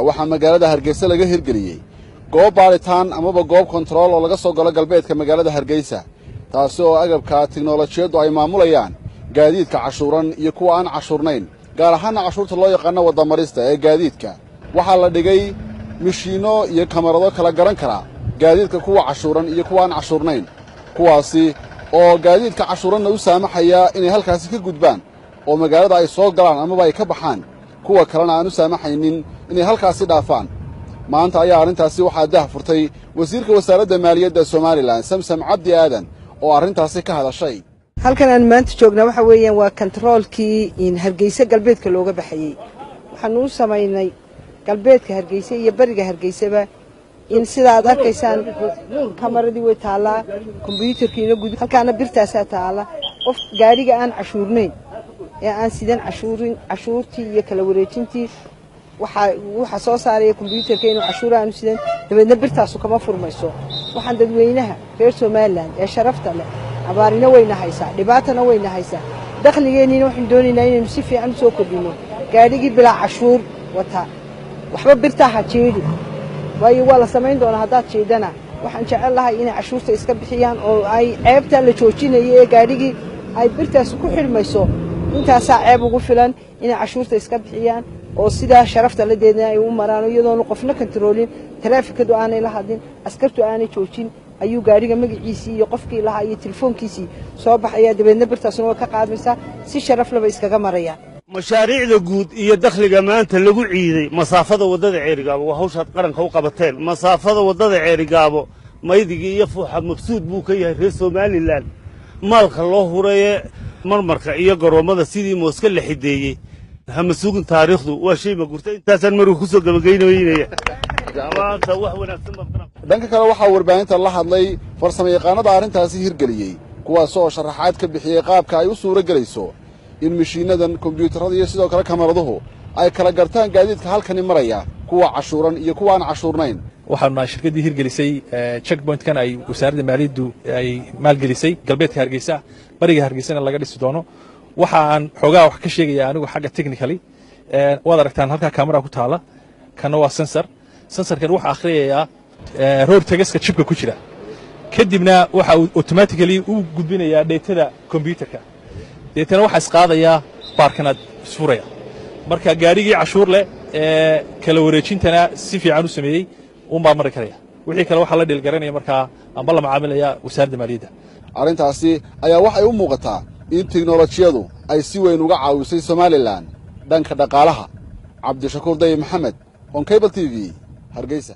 waxaa magaalada Hargeysa laga hirgeliyay goob baaritaan amaba goob control oo laga soo galo galbeedka magaalada Hargeysa taasi oo agabka tiknoolajiyadu ay maamulayaan gaadiidka cashuuran iyo kuwa aan cashuurnayn gaar ahaan cashuurta loo yaqaan wadamarista ee gaadiidka waxaa la dhigay mishiino iyo kamarado kala garan kara gaadiidka kuwa cashuuran iyo kuwa aan cashuurnayn kuwaasi oo gaadiidka cashuuranna u saamaxaya inay halkaasi ka gudbaan oo magaalada ay soo galaan amaba ay ka baxaan kuwa kalena aan u saamaxaynin inay halkaasi dhaafaan maanta ayaa arrintaasi waxaa dah furtay wasiirka wasaaradda maaliyadda Soomaaliland Samsam Cabdi Aadan oo arrintaasi ka hadashay halkan aan maanta joogna waxa weeyaan waa controlkii in Hargeysa galbeedka looga baxayay waxaan u sameeynay galbeedka Hargeysa iyo bariga Hargeysaba in sida aad arkaysaan kamaradii way taalaa kombiyuutarkiina gud halkaana birtaas taala qof gaariga aan cashuurnayn ee aan sidan cashuurtii iyo kala wareejintii waxa soo saaray kombiyuutarka inuu cashuur aan sidan dabeedna birtaas kama furmayso waxaan dadweynaha reer Soomaaliland ee sharafta leh abaarina wayna haysaa dhibaatana wayna haysaa dakhligeennina waxaan doonaynaa inaynu si fiican soo kordhino gaarigii bilaa cashuur wata waxba birtaha jeedi waayo waa la sameyn doonaa haddaad jeedana waxaan jecel lahay inay cashuurta iska bixiyaan oo ay ceebta la joojinayo ee gaarigii ay birtaas ku xirmayso intaasaa ceeb ugu filan inay cashuurta iska bixiyaan oo sidaa sharafta la deedna ay u maraan iyadoon qofna kontroolin taraafikadu aanay la hadin askartu aanay joojin ayuu gaariga magaciisii iyo qofkii lahaa iyo telefoonkiisii soo baxaya dabeedna birtaasna way ka qaadmaysaa si sharaf laba iskaga marayaan mashaariicda guud iyo dakhliga maanta lagu ciiday masaafada wadada Ceerigaabo waa hawsha qaranka u qabateen masaafada wadada Ceerigaabo maydigii iyo fuuxa mabsuud buu ka yahay reer Soomaaliland maalka loo hureeyay marmarka iyo garoomada sidii mooska la xideeyay hama sugin taariikhdu waa shay ma gurtay intaasan maruu ku soo gabagaynayay maanta wax wanaagsan dhanka kale waxaa warbaahinta la hadlay farsamayaqaanada arrintaasi hirgeliyay kuwaas oo sharaxaad ka bixiyay qaabka ay u suura galayso in mishiinadan kombiyuutarada iyo sidoo kale kamaraduhu ay kala gartaan gaadiidka halkani maraya kuwa cashuuran iyo kuwa aan cashuurnayn waxaana shirkadii hirgelisay checkpoint-kan ay wasaaradda maaliyaddu ay maalgelisay galbeedka Hargeysa bariga Hargeysana laga dhisi doono waxa aan xogaa wax ka sheegaya anigu xagga technically waad aragtaan halka kamera ku taala kana waa sensorkan waxa akhriyaya road tagaska chipka ku jira kadibna waxa uu automatically u gudbinayaa data computerka deetana waxa isqaadaya baarkanaad isfuraya marka gaarigii cashuur leh kala wareejintana si fiican u sameeyay baa mari karaya wixii kale waxa la dhil garanaya marka amba la macaamilaya wasaaradda maaliyadda arrintaasi ayaa waxay u muuqataa in tiknoolajiyadu ay si weyn uga caawisay Soomaaliland dhanka dhaqaalaha Cabdi Shakuur Day Maxamed on Cable TV Hargeysa.